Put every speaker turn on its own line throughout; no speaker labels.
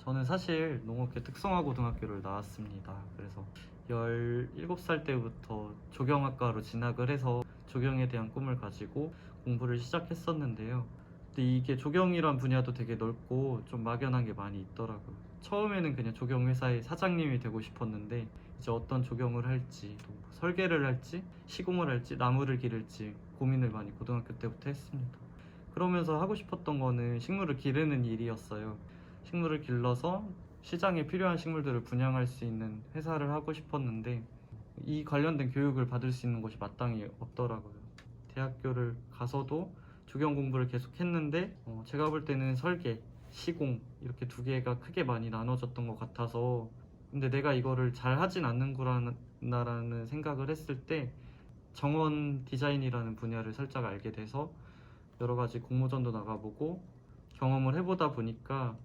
저는 사실 농업계 특성화고등학교를 나왔습니다. 그래서 17살 때부터 조경학과로 진학을 해서 조경에 대한 꿈을 가지고 공부를 시작했었는데요. 근데 이게 조경이란 분야도 되게 넓고 좀 막연한 게 많이 있더라고요. 처음에는 그냥 조경회사의 사장님이 되고 싶었는데 이제 어떤 조경을 할지, 또 설계를 할지, 시공을 할지, 나무를 기를지 고민을 많이 고등학교 때부터 했습니다. 그러면서 하고 싶었던 거는 식물을 기르는 일이었어요. 식물을 길러서 시장에 필요한 식물들을 분양할 수 있는 회사를 하고 싶었는데 이 관련된 교육을 받을 수 있는 곳이 마땅히 없더라고요. 대학교를 가서도 조경 공부를 계속 했는데 제가 볼 때는 설계, 시공 이렇게 두 개가 크게 많이 나눠졌던 것 같아서 근데 내가 이거를 잘 하진 않는구나라는 생각을 했을 때 정원 디자인이라는 분야를 살짝 알게 돼서 여러 가지 공모전도 나가보고 경험을 해보다 보니까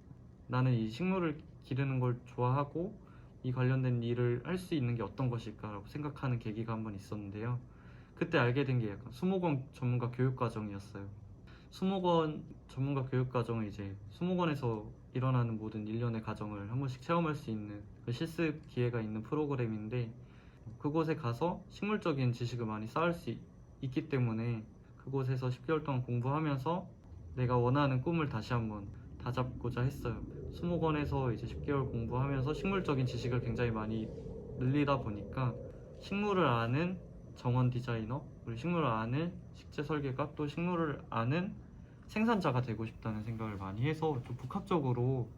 나는 이 식물을 기르는 걸 좋아하고 이 관련된 일을 할 수 있는 게 어떤 것일까라고 생각하는 계기가 한번 있었는데요. 그때 알게 된 게 약간 수목원 전문가 교육 과정이었어요. 수목원 전문가 교육 과정은 이제 수목원에서 일어나는 모든 일련의 과정을 한 번씩 체험할 수 있는 그 실습 기회가 있는 프로그램인데 그곳에 가서 식물적인 지식을 많이 쌓을 수 있기 때문에 그곳에서 10개월 동안 공부하면서 내가 원하는 꿈을 다시 한번 다잡고자 했어요. 수목원에서 이제 10개월 공부하면서 식물적인 지식을 굉장히 많이 늘리다 보니까 식물을 아는 정원 디자이너, 그리고 식물을 아는 식재 설계가, 또 식물을 아는 생산자가 되고 싶다는 생각을 많이 해서 좀 복합적으로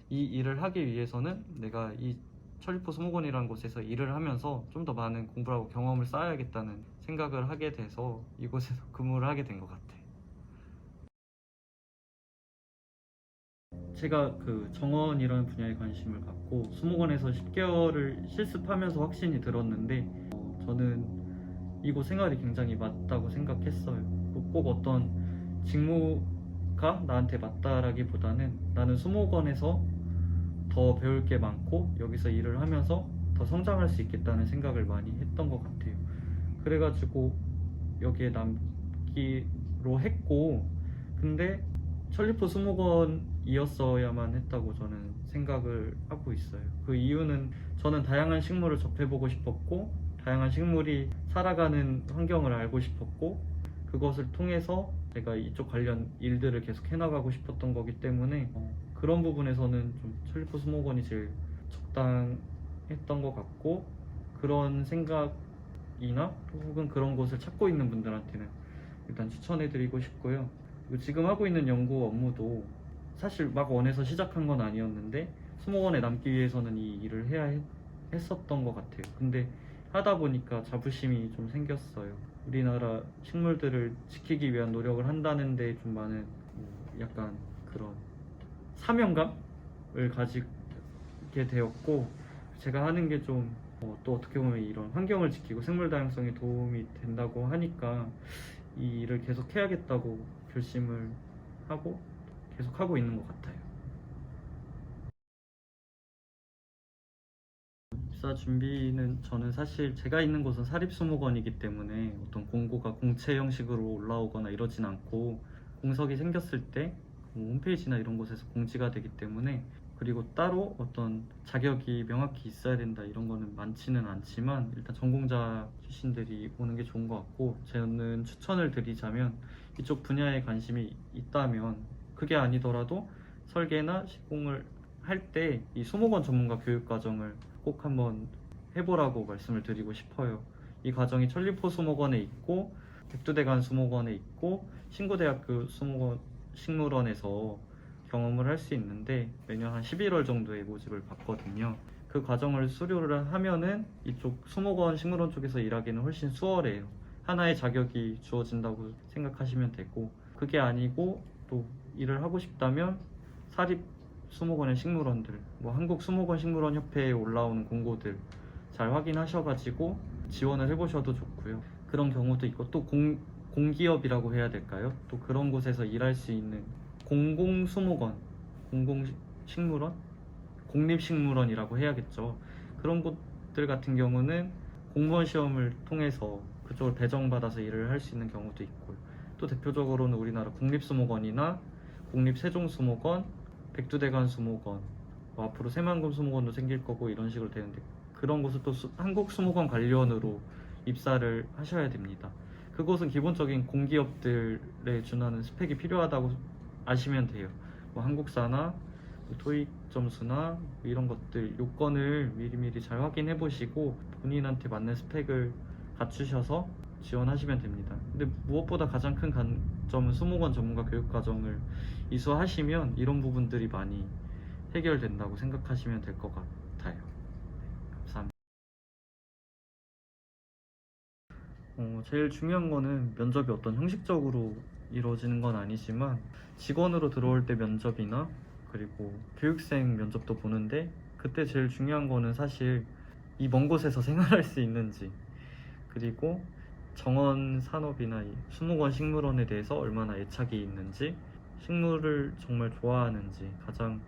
이 일을 하기 위해서는 내가 이 천리포 수목원이라는 곳에서 일을 하면서 좀 더 많은 공부를 하고 경험을 쌓아야겠다는 생각을 하게 돼서 이곳에서 근무를 하게 된 것 같아요. 제가 그 정원이라는 분야에 관심을 갖고 수목원에서 10개월을 실습하면서 확신이 들었는데 저는 이곳 생활이 굉장히 맞다고 생각했어요. 꼭 어떤 직무가 나한테 맞다라기보다는 나는 수목원에서 더 배울 게 많고 여기서 일을 하면서 더 성장할 수 있겠다는 생각을 많이 했던 것 같아요. 그래가지고 여기에 남기로 했고 근데 천리포 수목원이었어야만 했다고 저는 생각을 하고 있어요. 그 이유는 저는 다양한 식물을 접해보고 싶었고 다양한 식물이 살아가는 환경을 알고 싶었고 그것을 통해서 제가 이쪽 관련 일들을 계속 해나가고 싶었던 거기 때문에 그런 부분에서는 좀 천리포 수목원이 제일 적당했던 것 같고 그런 생각이나 혹은 그런 곳을 찾고 있는 분들한테는 일단 추천해드리고 싶고요. 그리고 지금 하고 있는 연구 업무도 사실 막 원해서 시작한 건 아니었는데 수목원에 남기 위해서는 이 일을 해야 했었던 것 같아요. 근데 하다 보니까 자부심이 좀 생겼어요. 우리나라 식물들을 지키기 위한 노력을 한다는데 좀 많은 약간 그런 사명감을 가지게 되었고 제가 하는 게 좀 또 어떻게 보면 이런 환경을 지키고 생물 다양성에 도움이 된다고 하니까 이 일을 계속 해야겠다고 결심을 하고 계속 하고 있는 것 같아요. 입사 준비는 저는 사실 제가 있는 곳은 사립수목원이기 때문에 어떤 공고가 공채 형식으로 올라오거나 이러진 않고 공석이 생겼을 때 홈페이지나 이런 곳에서 공지가 되기 때문에 그리고 따로 어떤 자격이 명확히 있어야 된다 이런 거는 많지는 않지만 일단 전공자 출신들이 오는 게 좋은 것 같고 저는 추천을 드리자면 이쪽 분야에 관심이 있다면 그게 아니더라도 설계나 시공을 할 때 이 수목원 전문가 교육 과정을 꼭 한번 해보라고 말씀을 드리고 싶어요. 이 과정이 천리포 수목원에 있고 백두대간 수목원에 있고 신고대학교 수목원 식물원에서 경험을 할 수 있는데 매년 한 11월 정도에 모집을 받거든요. 그 과정을 수료를 하면은 이쪽 수목원 식물원 쪽에서 일하기는 훨씬 수월해요. 하나의 자격이 주어진다고 생각하시면 되고 그게 아니고 또 일을 하고 싶다면 사립 수목원의 식물원들, 뭐 한국 수목원 식물원 협회에 올라오는 공고들 잘 확인하셔가지고 지원을 해보셔도 좋고요. 그런 경우도 있고 또 공기업이라고 해야 될까요? 또 그런 곳에서 일할 수 있는 공공수목원, 공공식물원, 공립식물원이라고 해야겠죠. 그런 곳들 같은 경우는 공무원 시험을 통해서 그쪽을 배정받아서 일을 할 수 있는 경우도 있고요. 또 대표적으로는 우리나라 국립수목원이나 국립세종수목원, 백두대간 수목원, 뭐 앞으로 새만금 수목원도 생길 거고 이런 식으로 되는데, 그런 곳은 또 한국 수목원 관리원으로 입사를 하셔야 됩니다. 그곳은 기본적인 공기업들에 준하는 스펙이 필요하다고 아시면 돼요. 뭐 한국사나 뭐 토익 점수나 뭐 이런 것들 요건을 미리미리 잘 확인해 보시고 본인한테 맞는 스펙을 갖추셔서 지원하시면 됩니다. 근데 무엇보다 가장 큰 관점은 수목원 전문가 교육과정을 이수하시면 이런 부분들이 많이 해결된다고 생각하시면 될 것 같아요. 네, 감사합니다. 제일 중요한 거는 면접이 어떤 형식적으로 이루어지는 건 아니지만 직원으로 들어올 때 면접이나 그리고 교육생 면접도 보는데, 그때 제일 중요한 거는 사실 이 먼 곳에서 생활할 수 있는지, 그리고 정원 산업이나 이 수목원 식물원에 대해서 얼마나 애착이 있는지, 식물을 정말 좋아하는지 가장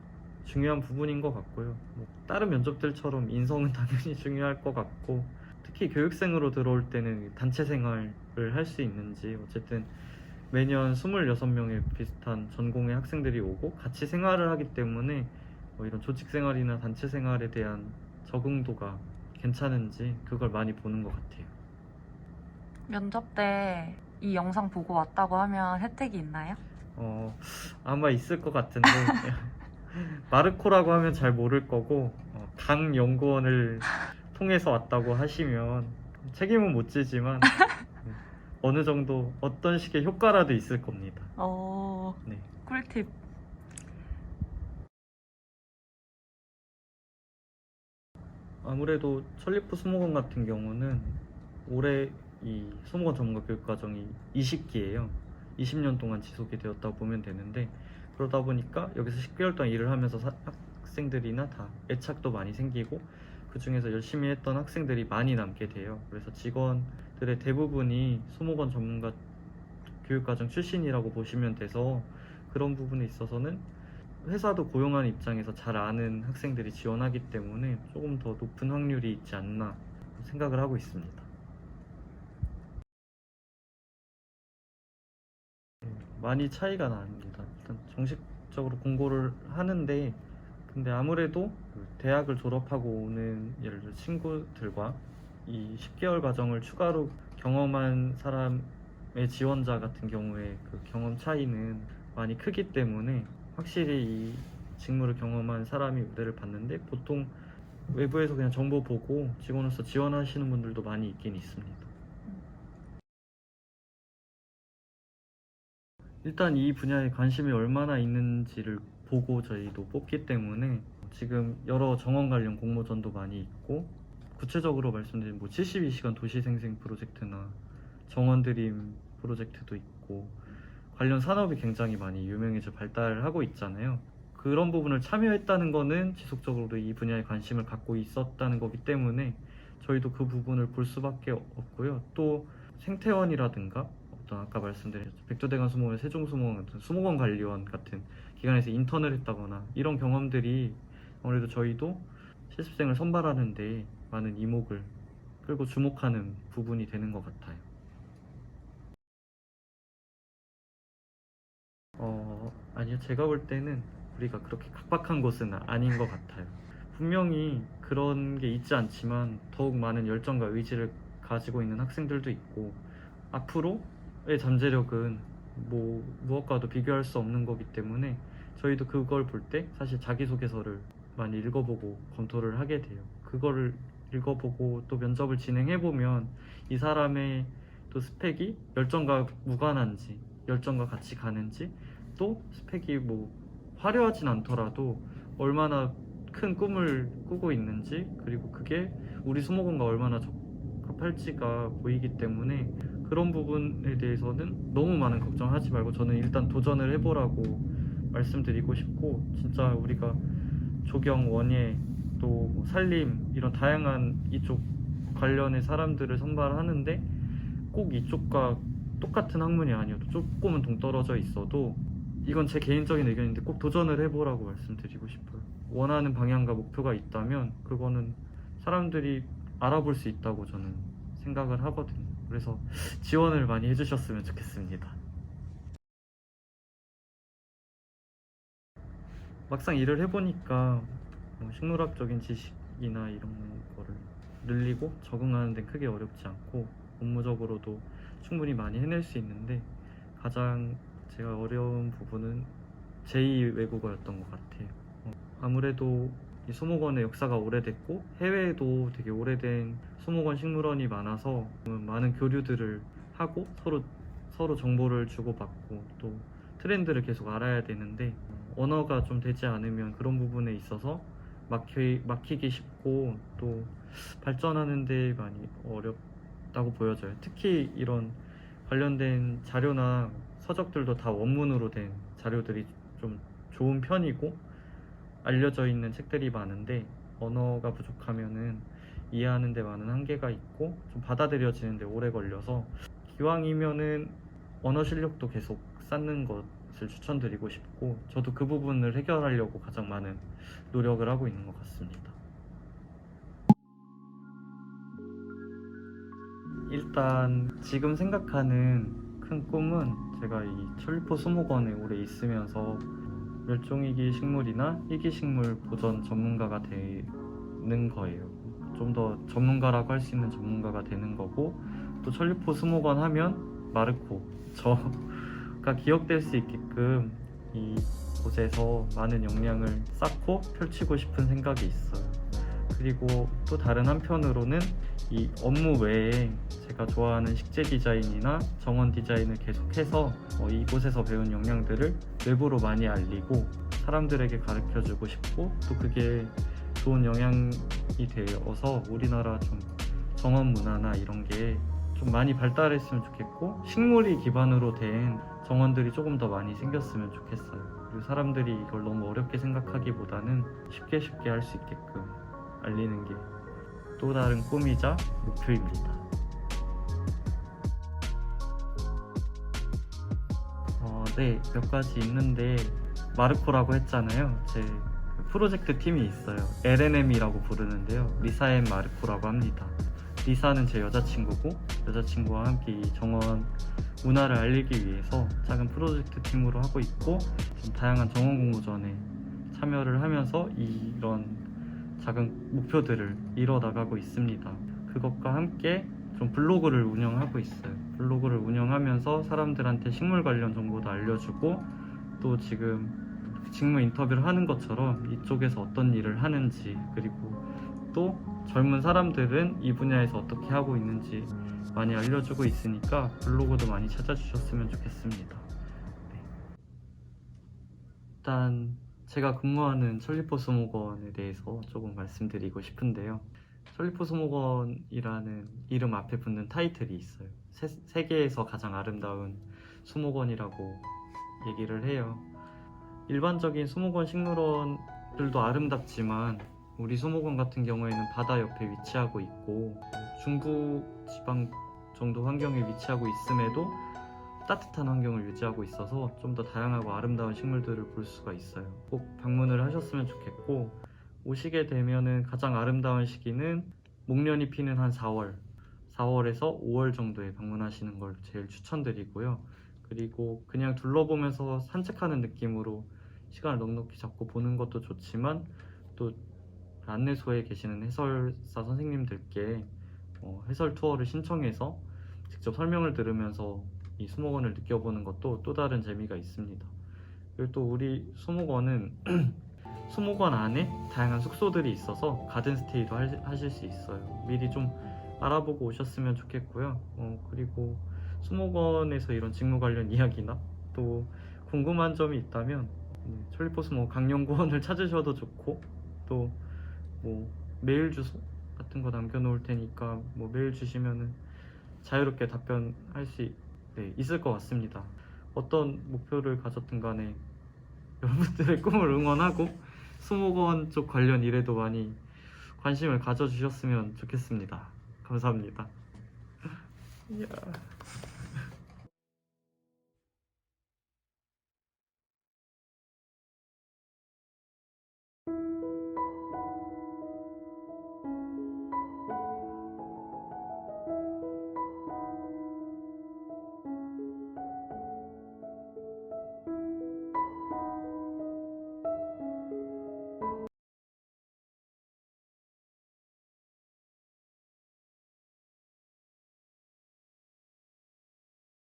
중요한 부분인 것 같고요. 뭐 다른 면접들처럼 인성은 당연히 중요할 것 같고, 특히 교육생으로 들어올 때는 단체 생활을 할 수 있는지, 어쨌든 매년 26명의 비슷한 전공의 학생들이 오고 같이 생활을 하기 때문에 뭐 이런 조직 생활이나 단체 생활에 대한 적응도가 괜찮은지 그걸 많이 보는 것 같아요.
면접 때 이 영상 보고 왔다고 하면 혜택이 있나요?
아마 있을 것 같은데 마르코라고 하면 잘 모를 거고, 강 연구원을 통해서 왔다고 하시면 책임은 못 지지만 어느 정도 어떤 식의 효과라도 있을 겁니다. 네.
꿀팁.
아무래도 천리프 수목원 같은 경우는 올해 이 수목원 전문가 교육과정이 20기예요. 20년 동안 지속이 되었다고 보면 되는데, 그러다 보니까 여기서 10개월 동안 일을 하면서 학생들이나 다 애착도 많이 생기고 그 중에서 열심히 했던 학생들이 많이 남게 돼요. 그래서 직원들의 대부분이 수목원 전문가 교육과정 출신이라고 보시면 돼서, 그런 부분에 있어서는 회사도 고용하는 입장에서 잘 아는 학생들이 지원하기 때문에 조금 더 높은 확률이 있지 않나 생각을 하고 있습니다. 많이 차이가 납니다. 일단 정식적으로 공고를 하는데, 근데 아무래도 그 대학을 졸업하고 오는 예를 들어 친구들과 이 10개월 과정을 추가로 경험한 사람의 지원자 같은 경우에 그 경험 차이는 많이 크기 때문에, 확실히 이 직무를 경험한 사람이 우대를 받는데, 보통 외부에서 그냥 정보 보고 직원으로서 지원하시는 분들도 많이 있긴 있습니다. 일단 이 분야에 관심이 얼마나 있는지를 보고 저희도 뽑기 때문에, 지금 여러 정원 관련 공모전도 많이 있고, 구체적으로 말씀드리면 뭐 72시간 도시생생 프로젝트나 정원 드림 프로젝트도 있고, 관련 산업이 굉장히 많이 유명해져 발달하고 있잖아요. 그런 부분을 참여했다는 거는 지속적으로 이 분야에 관심을 갖고 있었다는 거기 때문에 저희도 그 부분을 볼 수밖에 없고요. 또 생태원이라든가 어떤 아까 말씀드린 백두대간 수목원, 세종수목원 같은 수목원 관리원 같은 기관에서 인턴을 했다거나 이런 경험들이 아무래도 저희도 실습생을 선발하는데 많은 이목을 끌고 주목하는 부분이 되는 것 같아요. 아니요. 제가 볼 때는 우리가 그렇게 각박한 곳은 아닌 것 같아요. 분명히 그런 게 있지 않지만 더욱 많은 열정과 의지를 가지고 있는 학생들도 있고, 앞으로의 잠재력은 뭐 무엇과도 비교할 수 없는 거기 때문에 저희도 그걸 볼 때 사실 자기소개서를 많이 읽어보고 검토를 하게 돼요. 그거를 읽어보고 또 면접을 진행해보면 이 사람의 또 스펙이 열정과 무관한지, 열정과 같이 가는지, 또 스펙이 뭐 화려하진 않더라도 얼마나 큰 꿈을 꾸고 있는지, 그리고 그게 우리 수목원과 얼마나 적합할지가 보이기 때문에, 그런 부분에 대해서는 너무 많은 걱정하지 말고 저는 일단 도전을 해보라고 말씀드리고 싶고, 진짜 우리가 조경, 원예, 또뭐 산림 이런 다양한 이쪽 관련의 사람들을 선발하는데 꼭 이쪽과 똑같은 학문이 아니어도 조금은 동떨어져 있어도 이건 제 개인적인 의견인데 꼭 도전을 해보라고 말씀드리고 싶어요. 원하는 방향과 목표가 있다면 그거는 사람들이 알아볼 수 있다고 저는 생각을 하거든요. 그래서 지원을 많이 해주셨으면 좋겠습니다. 막상 일을 해보니까 뭐 식물학적인 지식이나 이런 거를 늘리고 적응하는 데 크게 어렵지 않고 업무적으로도 충분히 많이 해낼 수 있는데 가장 제가 어려운 부분은 제2 외국어였던 것 같아요. 아무래도 이 수목원의 역사가 오래됐고 해외에도 되게 오래된 수목원 식물원이 많아서 많은 교류들을 하고 서로 정보를 주고받고 또 트렌드를 계속 알아야 되는데 언어가 좀 되지 않으면 그런 부분에 있어서 막히기 쉽고 또 발전하는 데 많이 어렵다고 보여져요. 특히 이런 관련된 자료나 서적들도 다 원문으로 된 자료들이 좀 좋은 편이고 알려져 있는 책들이 많은데 언어가 부족하면은 이해하는 데 많은 한계가 있고 좀 받아들여지는 데 오래 걸려서 기왕이면은 언어 실력도 계속 쌓는 것을 추천드리고 싶고 저도 그 부분을 해결하려고 가장 많은 노력을 하고 있는 것 같습니다. 일단 지금 생각하는 큰 꿈은 제가 이 천리포 수목원에 오래 있으면서 멸종위기 식물이나 희귀식물 보전 전문가가 되는 거예요. 좀 더 전문가라고 할 수 있는 전문가가 되는 거고 또 천리포 수목원 하면 마르코 저가 기억될 수 있게끔 이곳에서 많은 역량을 쌓고 펼치고 싶은 생각이 있어요. 그리고 또 다른 한편으로는 이 업무 외에 제가 좋아하는 식재 디자인이나 정원 디자인을 계속해서 이곳에서 배운 역량들을 외부로 많이 알리고 사람들에게 가르쳐주고 싶고 또 그게 좋은 영향이 되어서 우리나라 좀 정원 문화나 이런 게 좀 많이 발달했으면 좋겠고 식물이 기반으로 된 정원들이 조금 더 많이 생겼으면 좋겠어요. 그리고 사람들이 이걸 너무 어렵게 생각하기보다는 쉽게 할 수 있게끔 알리는 게 또 다른 꿈이자 목표입니다. 네, 몇 가지 있는데 마르코라고 했잖아요. 제 프로젝트 팀이 있어요. LNM이라고 부르는데요. 리사 앤 마르코라고 합니다. 리사는 제 여자친구고 여자친구와 함께 이 정원 문화를 알리기 위해서 작은 프로젝트 팀으로 하고 있고 좀 다양한 정원 공모전에 참여를 하면서 이런 작은 목표들을 이뤄 나가고 있습니다. 그것과 함께 좀 블로그를 운영하고 있어요. 블로그를 운영하면서 사람들한테 식물 관련 정보도 알려주고 또 지금 직무 인터뷰를 하는 것처럼 이쪽에서 어떤 일을 하는지 그리고 또 젊은 사람들은 이 분야에서 어떻게 하고 있는지 많이 알려주고 있으니까 블로그도 많이 찾아주셨으면 좋겠습니다. 네. 일단 제가 근무하는 천리포 수목원에 대해서 조금 말씀드리고 싶은데요. 천리포 수목원이라는 이름 앞에 붙는 타이틀이 있어요. 세계에서 가장 아름다운 수목원이라고 얘기를 해요. 일반적인 수목원 식물원들도 아름답지만 우리 수목원 같은 경우에는 바다 옆에 위치하고 있고 중부 지방 정도 환경에 위치하고 있음에도 따뜻한 환경을 유지하고 있어서 좀 더 다양하고 아름다운 식물들을 볼 수가 있어요. 꼭 방문을 하셨으면 좋겠고 오시게 되면은 가장 아름다운 시기는 목련이 피는 한 4월에서 5월 정도에 방문하시는 걸 제일 추천드리고요. 그리고 그냥 둘러보면서 산책하는 느낌으로 시간을 넉넉히 잡고 보는 것도 좋지만 또 안내소에 계시는 해설사 선생님들께 해설 투어를 신청해서 직접 설명을 들으면서 이 수목원을 느껴보는 것도 또 다른 재미가 있습니다. 그리고 또 우리 수목원은 수목원 안에 다양한 숙소들이 있어서 가든스테이도 하실 수 있어요. 미리 좀 알아보고 오셨으면 좋겠고요. 그리고 수목원에서 이런 직무 관련 이야기나 또 궁금한 점이 있다면 천리포 수목원 강연구원을 찾으셔도 좋고 또 뭐 메일 주소 같은 거 남겨놓을 테니까 뭐 메일 주시면은 자유롭게 답변할 수 있을 것 같습니다. 어떤 목표를 가졌든 간에 여러분들의 꿈을 응원하고 수목원 쪽 관련 일에도 많이 관심을 가져주셨으면 좋겠습니다. 감사합니다. 이야.